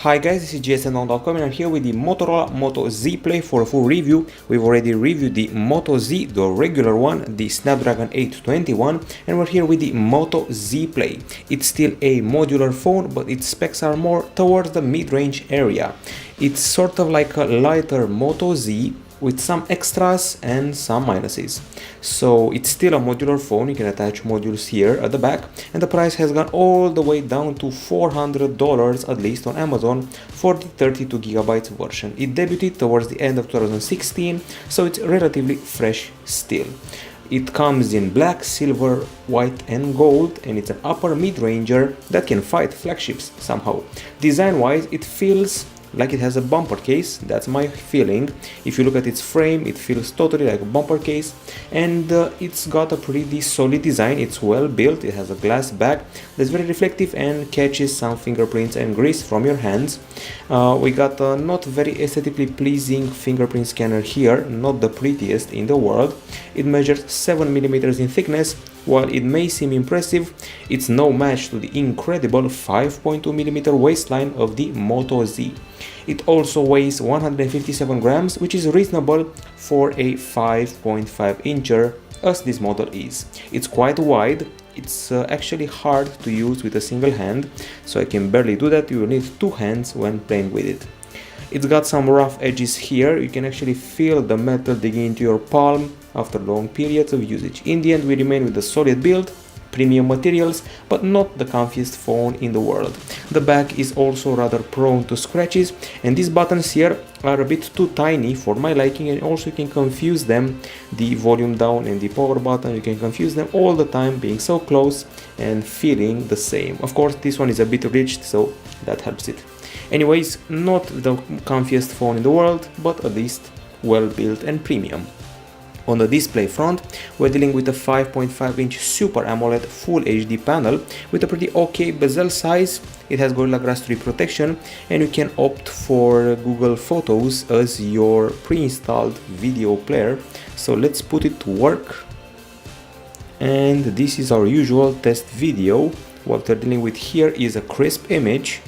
Hi guys, this is gsn.com and I'm here with the Motorola Moto Z Play for a full review. We've already reviewed the Moto Z, the regular one, the Snapdragon 821, and we're here with the Moto Z Play. It's still a modular phone, but its specs are more towards the mid-range area. It's sort of like a lighter Moto Z with some extras and some minuses. So it's still a modular phone. You can attach modules here at the back, and the price has gone all the way down to $400 at least on Amazon for the 32GB version. It debuted towards the end of 2016, so it's relatively fresh still. It comes in black, silver, white and gold, and it's an upper mid-ranger that can fight flagships somehow. Design-wise, it feels like it has a bumper case. That's my feeling. If you look at its frame, it feels totally like a bumper case, and it's got a pretty solid design. It's well built. It has a glass back that's very reflective and catches some fingerprints and grease from your hands. We got a not very aesthetically pleasing fingerprint scanner here, not the prettiest in the world. It measures 7mm in thickness. While it may seem impressive, it's no match to the incredible 5.2mm waistline of the Moto Z. It also weighs 157 grams, which is reasonable for a 5.5-incher, as this model is. It's quite wide. It's actually hard to use with a single hand, so I can barely do that. You will need two hands when playing with it. It's got some rough edges here. You can actually feel the metal digging into your palm after long periods of usage. In the end, we remain with a solid build, premium materials, but not the comfiest phone in the world. The back is also rather prone to scratches, and these buttons here are a bit too tiny for my liking, and also you can confuse them. The volume down and the power button, you can confuse them all the time, being so close and feeling the same. Of course, this one is a bit ridged, so that helps it. Anyways, not the comfiest phone in the world, but at least well built and premium. On the display front, we're dealing with a 5.5-inch Super AMOLED Full HD panel with a pretty okay bezel size. It has Gorilla Glass 3 protection, and you can opt for Google Photos as your pre-installed video player. So let's put it to work. And this is our usual test video. What we're dealing with here is a crisp image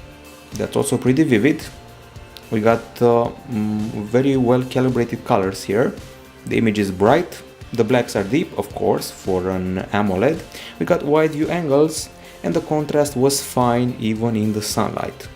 that's also pretty vivid. We got very well calibrated colors here. The image is bright, the blacks are deep, of course, for an AMOLED. We got wide view angles, and the contrast was fine even in the sunlight.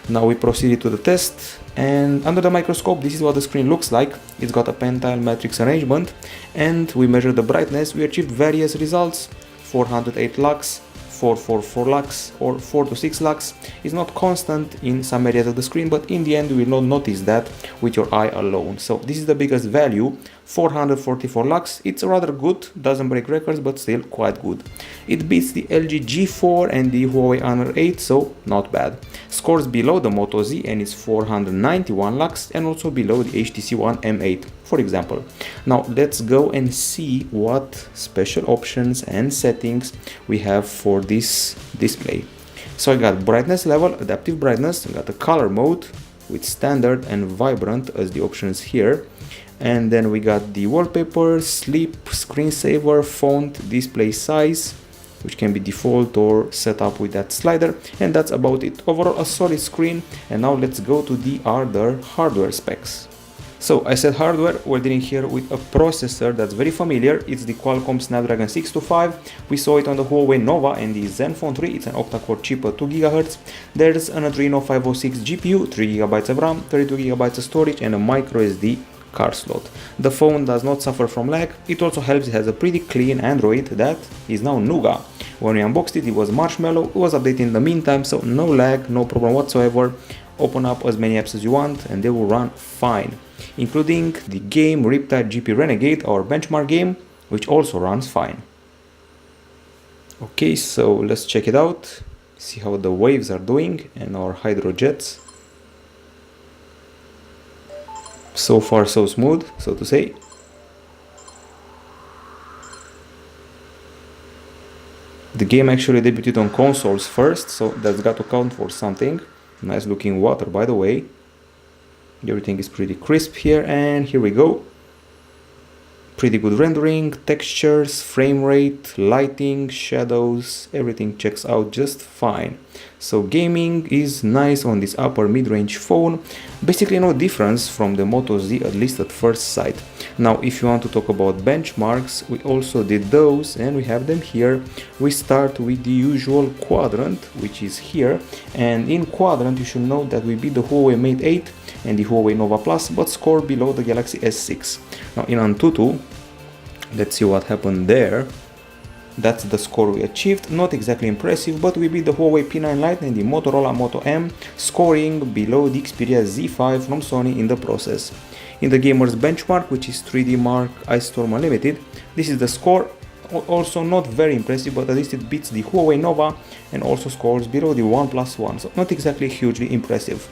Now we proceeded to the test, and under the microscope, this is what the screen looks like. It's got a pentile matrix arrangement, and we measured the brightness. We achieved various results: 408 lux, 444 lux, or 4 to 6 lux. Is not constant in some areas of the screen, but in the end you will not notice that with your eye alone. So this is the biggest value, 444 lux. It's rather good, doesn't break records, but still quite good. It beats the LG G4 and the Huawei Honor 8, so not bad. Scores below the Moto Z, and it's 491 lux, and also below the HTC One M8, for example. Now let's go and see what special options and settings we have for this display. So I got brightness level, adaptive brightness, I got the color mode with standard and vibrant as the options here. And then we got the wallpaper, sleep, screensaver, font, display size, which can be default or set up with that slider, and that's about it. Overall, a solid screen. And now let's go to the other hardware specs. So I said hardware, we're dealing here with a processor that's very familiar. It's the Qualcomm Snapdragon 625. We saw it on the Huawei Nova and the Zenfone 3. It's an octa-core chip at 2 GHz. There's an Adreno 506 GPU, 3 GB of RAM, 32 GB of storage, and a microSD card slot. The phone does not suffer from lag. It also helps it has a pretty clean Android that is now Nougat. When we unboxed it, it was Marshmallow. It was updated in the meantime, so no lag, no problem whatsoever. Open up as many apps as you want and they will run fine, including the game Riptide GP Renegade, our benchmark game, which also runs fine. Okay, so let's check it out, see how the waves are doing and our hydro jets. So far so smooth, so to say. The game actually debuted on consoles first, so that's got to count for something. Nice looking water, by the way. Everything is pretty crisp here, and here we go. Pretty good rendering, textures, frame rate, lighting, shadows, everything checks out just fine. So gaming is nice on this upper mid-range phone. Basically no difference from the Moto Z, at least at first sight. Now if you want to talk about benchmarks, we also did those and we have them here. We start with the usual quadrant, which is here, and in quadrant you should know that we beat the Huawei Mate 8 and the Huawei Nova Plus, but score below the Galaxy S6. Now in Antutu, let's see what happened there. That's the score we achieved. Not exactly impressive, but we beat the Huawei P9 Lite and the Motorola Moto M, scoring below the Xperia Z5 from Sony in the process. In the gamers benchmark, which is 3D Mark Ice Storm Unlimited, this is the score. Also not very impressive, but at least it beats the Huawei Nova and also scores below the OnePlus One, so not exactly hugely impressive.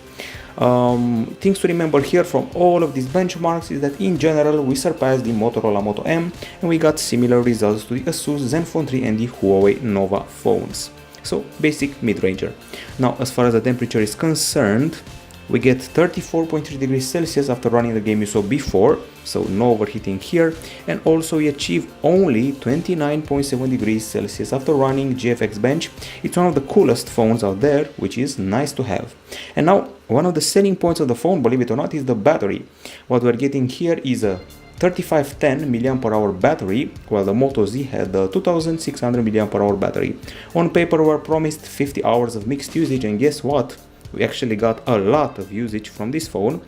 Things to remember here from all of these benchmarks is that in general we surpassed the Motorola Moto M and we got similar results to the Asus Zenfone 3 and the Huawei Nova phones. So basic mid-ranger. Now as far as the temperature is concerned, we get 34.3 degrees Celsius after running the game you saw before, so no overheating here, and also we achieve only 29.7 degrees Celsius after running GFX Bench. It's one of the coolest phones out there, which is nice to have. And now, one of the selling points of the phone, believe it or not, is the battery. What we're getting here is a 3510 mAh battery, while the Moto Z had the 2600 mAh battery. On paper we were promised 50 hours of mixed usage, and guess what? We actually got a lot of usage from this phone.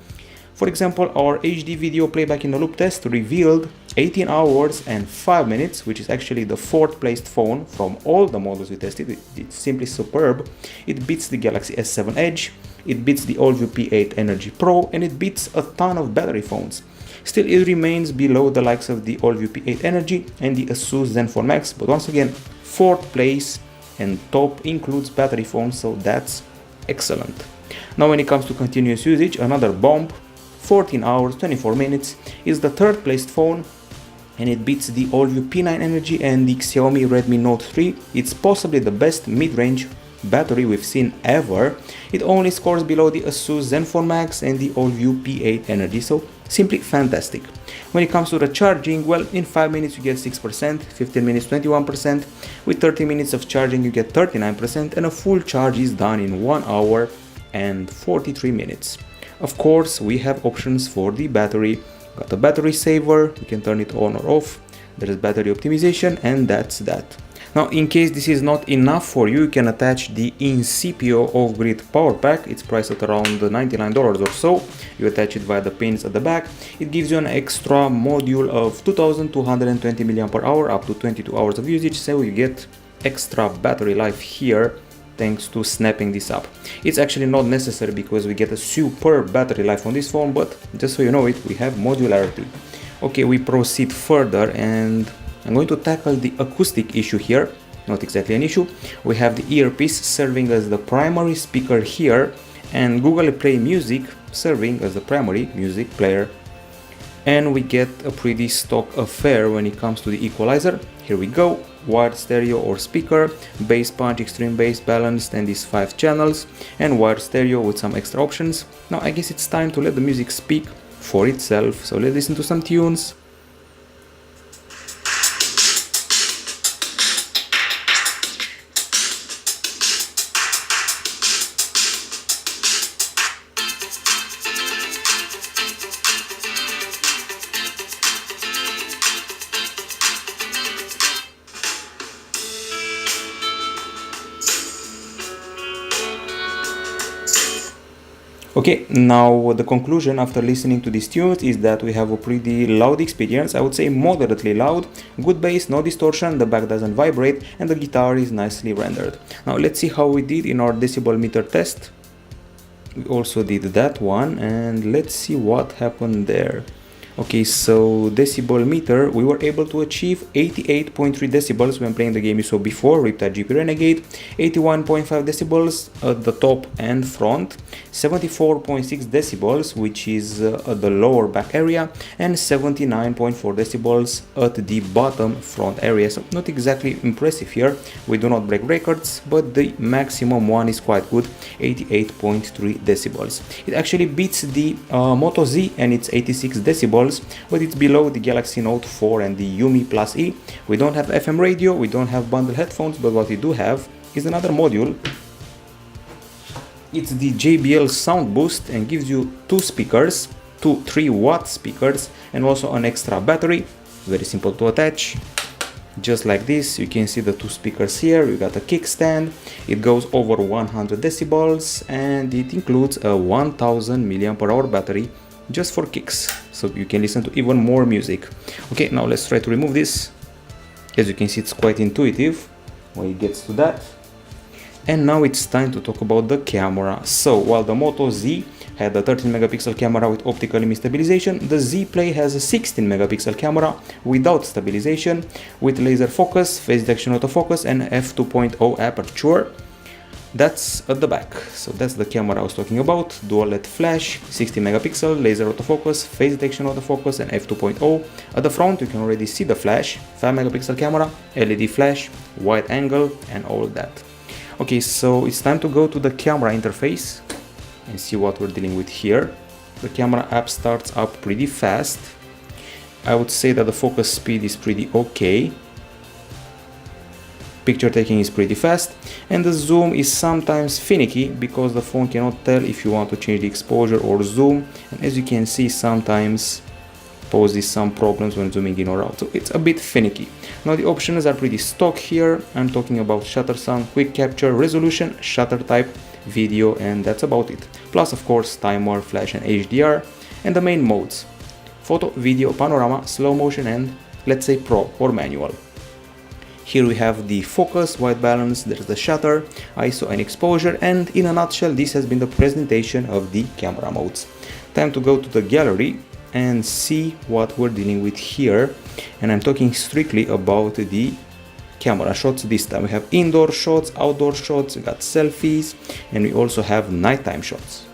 For example, our HD video playback in the loop test revealed 18 hours and 5 minutes, which is actually the 4th placed phone from all the models we tested. It's simply superb. It beats the Galaxy S7 Edge, it beats the AllView P8 Energy Pro, and it beats a ton of battery phones. Still, it remains below the likes of the AllView P8 Energy and the Asus Zenfone Max, but once again, 4th place and top includes battery phones, so that's excellent. Now when it comes to continuous usage, another bomb, 14 hours 24 minutes, is the 3rd placed phone and it beats the AllView P9 Energy and the Xiaomi Redmi Note 3. It's possibly the best mid-range battery we've seen ever. It only scores below the Asus Zenfone Max and the AllView P8 Energy, so simply fantastic. When it comes to the charging, well, in 5 minutes you get 6%, 15 minutes 21%, with 30 minutes of charging you get 39%, and a full charge is done in 1 hour and 43 minutes. Of course, we have options for the battery. Got a battery saver, you can turn it on or off, there is battery optimization, and that's that. Now, in case this is not enough for you, you can attach the Incipio off-grid power pack. It's priced at around $99 or so. You attach it via the pins at the back. It gives you an extra module of 2220 mAh up to 22 hours of usage, so you get extra battery life here thanks to snapping this up. It's actually not necessary because we get a superb battery life on this phone, but just so you know it, we have modularity. Okay, we proceed further and I'm going to tackle the acoustic issue here. Not exactly an issue. We have the earpiece serving as the primary speaker here and Google Play Music serving as the primary music player. And we get a pretty stock affair when it comes to the equalizer. Here we go. Wired stereo or speaker, bass punch, extreme bass, balanced, and these 5 channels, and wired stereo with some extra options. Now I guess it's time to let the music speak for itself, so let's listen to some tunes. Okay, now the conclusion after listening to these tunes is that we have a pretty loud experience. I would say moderately loud, good bass, no distortion, the back doesn't vibrate, and the guitar is nicely rendered. Now let's see how we did in our decibel meter test. We also did that one, and let's see what happened there. Okay, so decibel meter, we were able to achieve 88.3 decibels when playing the game you saw before, Riptide GP Renegade, 81.5 decibels at the top and front, 74.6 decibels, which is at the lower back area, and 79.4 decibels at the bottom front area. So not exactly impressive here, we do not break records, but the maximum one is quite good, 88.3 decibels. It actually beats the Moto Z and it's 86 decibels decibels, but it's below the Galaxy Note 4 and the Yumi Plus E. We don't have FM radio, we don't have bundle headphones, but what we do have is another module. It's the JBL Soundboost and gives you two speakers, two 3-watt speakers, and also an extra battery. Very simple to attach. Just like this, you can see the two speakers here. You got a kickstand, it goes over 100 decibels, and it includes a 1000 mAh battery just for kicks, so you can listen to even more music. Okay, now let's try to remove this. As you can see, it's quite intuitive when it gets to that. And now it's time to talk about the camera. So while the Moto Z had a 13 megapixel camera with optical image stabilization, the Z Play has a 16 megapixel camera without stabilization, with laser focus, face detection autofocus, and f2.0 aperture. That's at the back. So that's the camera I was talking about. Dual LED flash, 60 megapixel, laser autofocus, face detection autofocus, and f2.0. At the front you can already see the flash, 5 megapixel camera, LED flash, wide angle, and all that. Okay, so it's time to go to the camera interface and see what we're dealing with here. The camera app starts up pretty fast. I would say that the focus speed is pretty okay. Picture taking is pretty fast, and the zoom is sometimes finicky because the phone cannot tell if you want to change the exposure or zoom, and as you can see, sometimes poses some problems when zooming in or out, so it's a bit finicky. Now the options are pretty stock here. I'm talking about shutter sound, quick capture, resolution, shutter type, video, and that's about it. Plus of course timer, flash, and HDR, and the main modes: photo, video, panorama, slow motion, and let's say pro or manual. Here we have the focus, white balance, there's the shutter, ISO, and exposure, and in a nutshell this has been the presentation of the camera modes. Time to go to the gallery and see what we're dealing with here, and I'm talking strictly about the camera shots this time. We have indoor shots, outdoor shots, we got selfies, and we also have nighttime shots.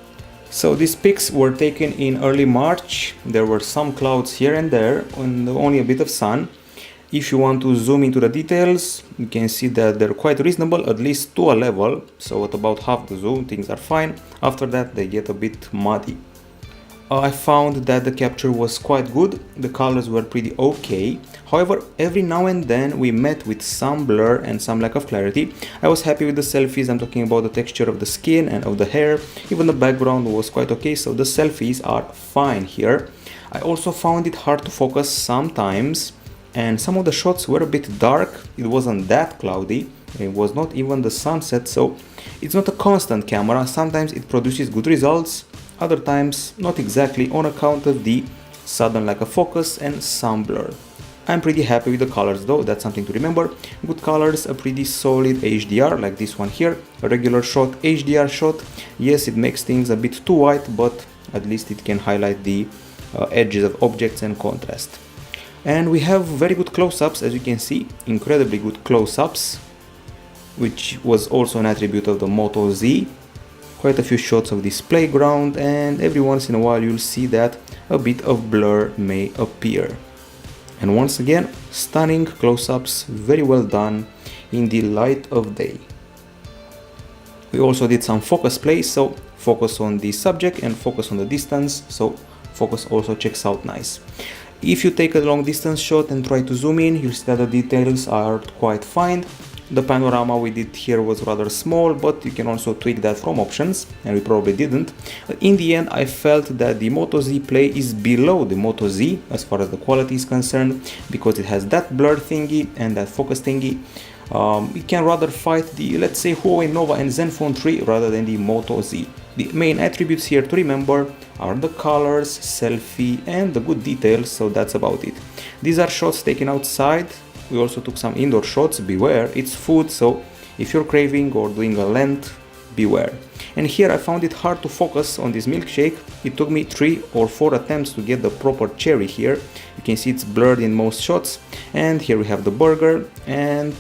So these pics were taken in early March. There were some clouds here and there and only a bit of sun. If you want to zoom into the details, you can see that they're quite reasonable, at least to a level, so at about half the zoom things are fine. After that they get a bit muddy. I found that the capture was quite good, the colors were pretty okay. However, every now and then we met with some blur and some lack of clarity. I was happy with the selfies. I'm talking about the texture of the skin and of the hair. Even the background was quite okay, so the selfies are fine here. I also found it hard to focus sometimes, and some of the shots were a bit dark. It wasn't that cloudy, it was not even the sunset, so it's not a constant camera. Sometimes it produces good results, other times not exactly, on account of the sudden lack of focus and some blur. I'm pretty happy with the colors though, that's something to remember. Good colors, a pretty solid HDR like this one here, a regular shot, HDR shot. Yes, it makes things a bit too white, but at least it can highlight the edges of objects and contrast. And we have very good close-ups, as you can see, incredibly good close-ups, which was also an attribute of the Moto Z. Quite a few shots of this playground, and every once in a while you'll see that a bit of blur may appear. And once again, stunning close-ups, very well done in the light of day. We also did some focus play, so focus on the subject and focus on the distance, so focus also checks out nice. If you take a long distance shot and try to zoom in, you'll see that the details are quite fine. The panorama we did here was rather small, but you can also tweak that from options, and we probably didn't. But in the end, I felt that the Moto Z Play is below the Moto Z as far as the quality is concerned, because it has that blur thingy and that focus thingy. It can rather fight the, let's say, Huawei Nova and Zenfone 3 rather than the Moto Z. The main attributes here to remember are the colors, selfie, and the good details, so that's about it. These are shots taken outside. We also took some indoor shots. Beware, it's food, so if you're craving or doing a Lent, beware. And here I found it hard to focus on this milkshake. It took me 3 or 4 attempts to get the proper cherry here. You can see it's blurred in most shots. And here we have the burger, and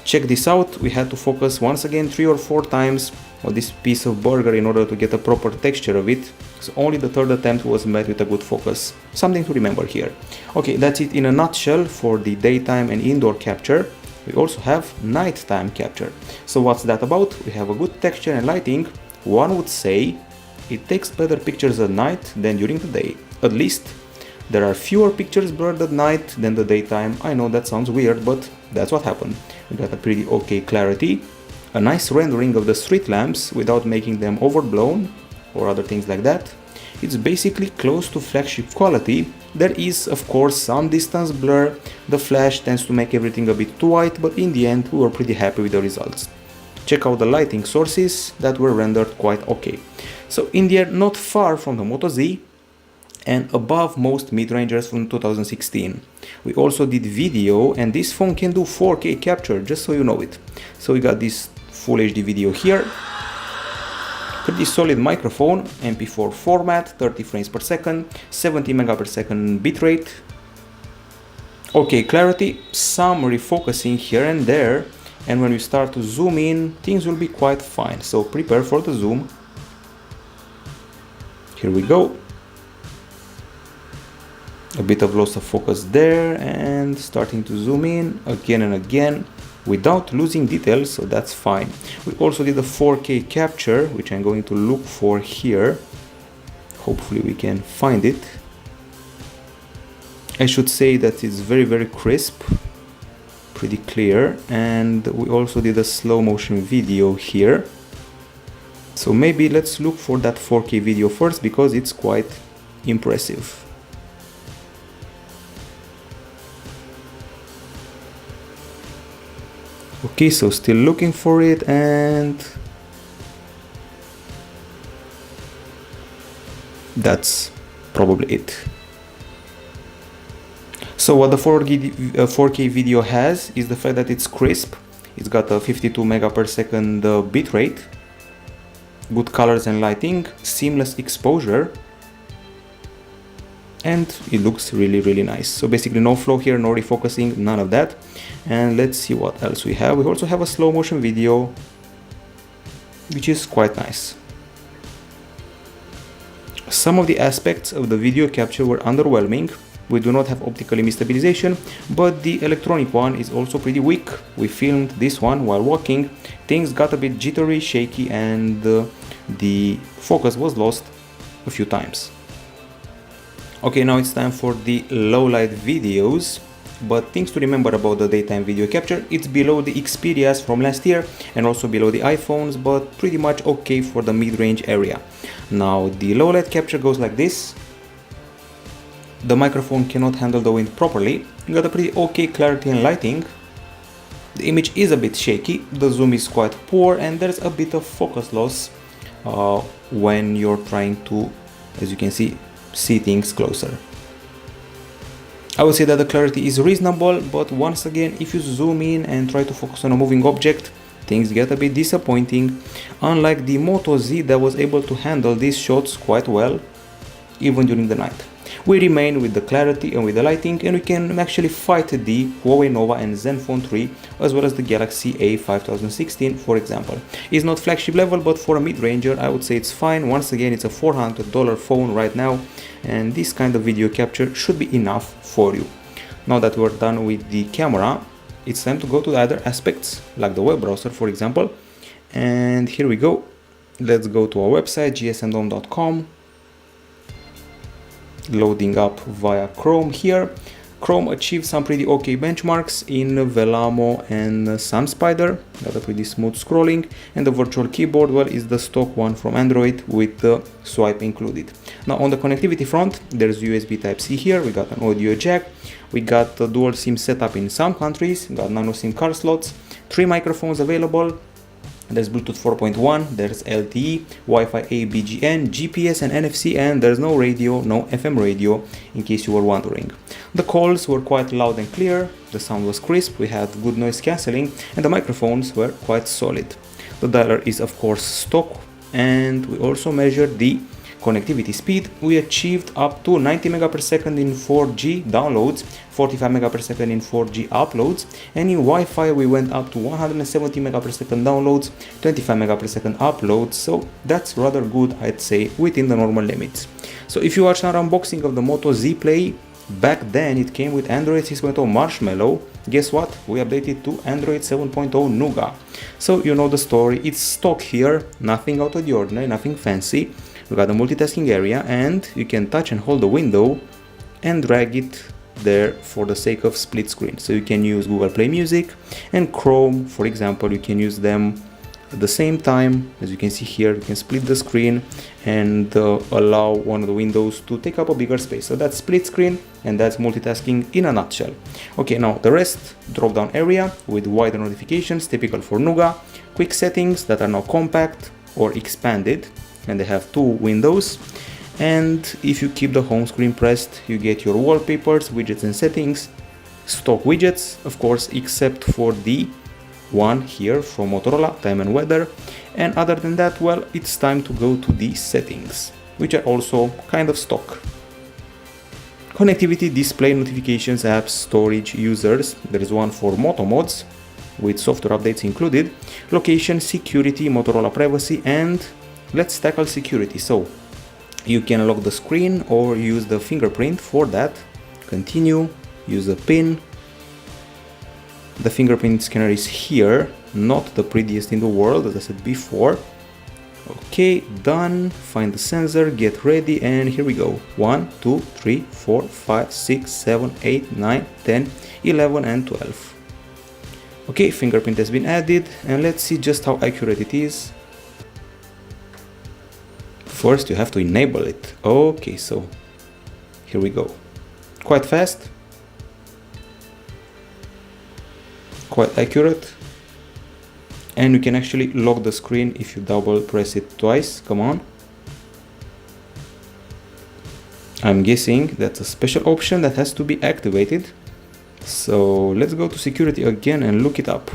check this out, we had to focus once again 3 or 4 times on this piece of burger in order to get a proper texture of it. So only the 3rd attempt was met with a good focus. Something to remember here. Okay, that's it in a nutshell for the daytime and indoor capture. We also have nighttime capture. So what's that about? We have a good texture and lighting. One would say it takes better pictures at night than during the day. At least There are fewer pictures blurred at night than the daytime. I know that sounds weird, but that's what happened. We got a pretty okay clarity, a nice rendering of the street lamps without making them overblown or other things like that. It's basically close to flagship quality. There is of course some distance blur, the flash tends to make everything a bit too white, but in the end we were pretty happy with the results. Check out the lighting sources that were rendered quite okay. So in the end, not far from the Moto Z and above most mid-rangers from 2016. We also did video, and this phone can do 4K capture, just so you know it. So we got this full HD video here. Pretty solid microphone, MP4 format, 30 frames per second, 70 megapixel bitrate. Okay clarity, some refocusing here and there, and when we start to zoom in, things will be quite fine. So prepare for the zoom. Here we go. A bit of loss of focus there, and starting to zoom in again and again without losing details, so that's fine. We also did a 4K capture, which I'm going to look for here. Hopefully we can find it. I should say that it's very crisp, pretty clear, and we also did a slow motion video here. So maybe let's look for that 4K video first, because it's quite impressive. Okay, so still looking for it, and that's probably it. So what the 4K video has is the fact that it's crisp. It's got a 52 megapixel bitrate, good colors and lighting, seamless exposure, and it looks really nice. So basically no flow here, no refocusing, none of that. And let's see what else we have. We also have a slow motion video, which is quite nice. Some of the aspects of the video capture were underwhelming. We do not have optical image stabilization, but the electronic one is also pretty weak. We filmed this one while walking. Things got a bit jittery, shaky, and the focus was lost a few times. Okay, now it's time for the low light videos. But things to remember about the daytime video capture: it's below the Xperias from last year and also below the iPhones, but pretty much okay for the mid-range area. Now the low light capture goes like this. The microphone cannot handle the wind properly. You got a pretty okay clarity and lighting. The image is a bit shaky, the zoom is quite poor, and there's a bit of focus loss when you're trying to, as you can see things closer. I would say that the clarity is reasonable, but once again, if you zoom in and try to focus on a moving object, things get a bit disappointing, unlike the Moto Z that was able to handle these shots quite well, even during the night. We remain with the clarity and with the lighting, and we can actually fight the Huawei Nova and Zenfone 3, as well as the Galaxy A 5016, for example. It's not flagship level, but for a mid-ranger, I would say it's fine. Once again, it's a $400 phone right now, and this kind of video capture should be enough for you. Now that we're done with the camera, it's time to go to the other aspects, like the web browser, for example. And here we go. Let's go to our website, gsmdome.com. Loading up via Chrome here. Chrome achieved some pretty okay benchmarks in Velamo and SunSpider. Got a pretty smooth scrolling, and the virtual keyboard, well, is the stock one from Android with the swipe included. Now on the connectivity front, there's USB Type-C here. We got an audio jack. We got a dual SIM setup in some countries. We got nano SIM card slots. 3 microphones available. There's Bluetooth 4.1, there's LTE, Wi-Fi A, BGN, GPS and NFC, and there's no radio, no FM radio, in case you were wondering. The calls were quite loud and clear, the sound was crisp, we had good noise cancelling, and the microphones were quite solid. The dialer is of course stock, and we also measured the connectivity speed. We achieved up to 90 megapixel in 4G downloads, 45 megapixel in 4G uploads, and in Wi-Fi we went up to 170 megapixel downloads, 25 megapixel uploads, so that's rather good, I'd say, within the normal limits. So if you watched our unboxing of the Moto Z Play, back then it came with Android 6.0 Marshmallow. Guess what? We updated to Android 7.0 Nougat. So you know the story, it's stock here, nothing out of the ordinary, nothing fancy. We got a multitasking area, and you can touch and hold the window and drag it there for the sake of split screen. So you can use Google Play Music and Chrome, for example. You can use them at the same time. As you can see here, you can split the screen and allow one of the windows to take up a bigger space. So that's split screen, and that's multitasking in a nutshell. Okay, now the rest, drop down area with wider notifications, typical for Nougat, quick settings that are now compact or expanded, and they have 2 windows. And if you keep the home screen pressed, you get your wallpapers, widgets and settings, stock widgets, of course, except for the one here from Motorola, time and weather. And other than that, well, it's time to go to the settings, which are also kind of stock. Connectivity, display, notifications, apps, storage, users. There is one for Moto Mods with software updates included. Location, security, Motorola privacy, and let's tackle security. So you can lock the screen or use the fingerprint for that. Continue, use the pin. The fingerprint scanner is here, not the prettiest in the world, as I said before. Okay, done. Find the sensor, get ready, and here we go. 1, 2, 3, 4, 5, 6, 7, 8, 9, 10, 11, and 12. Okay, fingerprint has been added, and let's see just how accurate it is. First, you have to enable it. Okay, so here we go. Quite fast, quite accurate, and you can actually lock the screen if you double press it twice. Come on. I'm guessing that's a special option that has to be activated. So let's go to security again and look it up.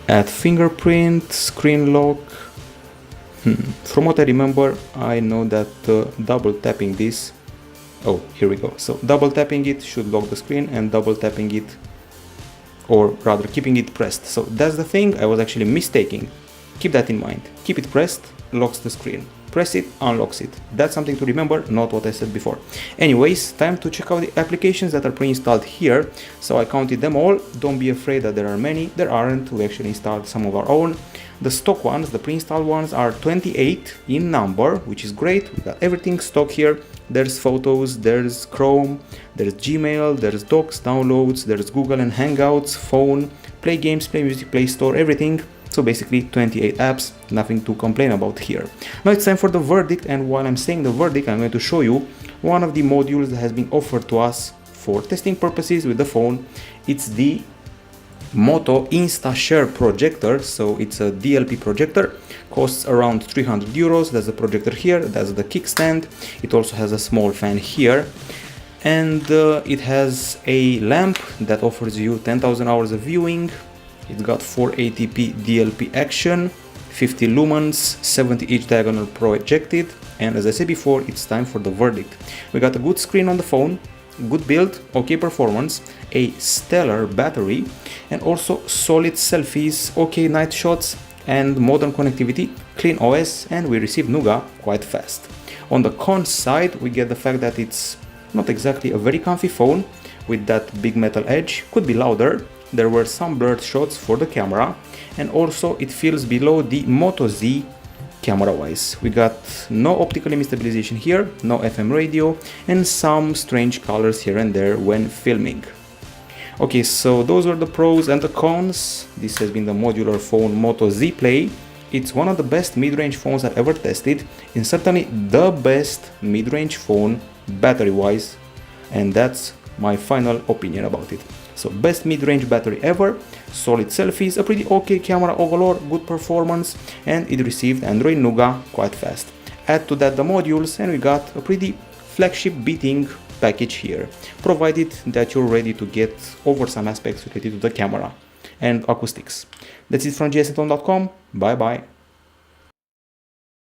Add fingerprint, screen lock. From what I remember, I know that double tapping this. Oh, here we go. So double tapping it should lock the screen, and double tapping it, or rather keeping it pressed. So that's the thing, I was actually mistaking. Keep that in mind. Keep it pressed, locks the screen. Press it, unlocks it. That's something to remember, not what I said before. Anyways, time to check out the applications that are pre-installed here. So I counted them all. Don't be afraid that there are many. There aren't. We actually installed some of our own. The stock ones, the pre-installed ones, are 28 in number, which is great. We got everything stock here. There's photos, there's Chrome, there's Gmail, there's docs, downloads, there's Google and Hangouts, phone, play games, play music, play store, everything. So basically 28 apps, nothing to complain about here. Now it's time for the verdict, and while I'm saying the verdict, I'm going to show you one of the modules that has been offered to us for testing purposes with the phone. It's the Moto Insta Share Projector. So it's a DLP projector, costs around 300 euros. That's the projector here, that's the kickstand. It also has a small fan here, and it has a lamp that offers you 10,000 hours of viewing. It's got 480p DLP action, 50 lumens, 70 each diagonal projected, and as I said before, it's time for the verdict. We got a good screen on the phone, good build, okay performance, a stellar battery, and also solid selfies, okay night shots, and modern connectivity, clean OS, and we receive Nougat quite fast. On the con side, we get the fact that it's not exactly a very comfy phone with that big metal edge, could be louder. There were some blurred shots for the camera, and also it feels below the Moto Z camera wise. We got no optical image stabilization here, no FM radio, and some strange colors here and there when filming. Okay, so those were the pros and the cons. This has been the modular phone Moto Z Play. It's one of the best mid-range phones I've ever tested, and certainly the best mid-range phone battery wise, and that's my final opinion about it. So best mid-range battery ever, solid selfies, a pretty okay camera overall, good performance, and it received Android Nougat quite fast. Add to that the modules, and we got a pretty flagship beating package here, provided that you're ready to get over some aspects related to the camera and acoustics. That's it from gston.com. Bye bye.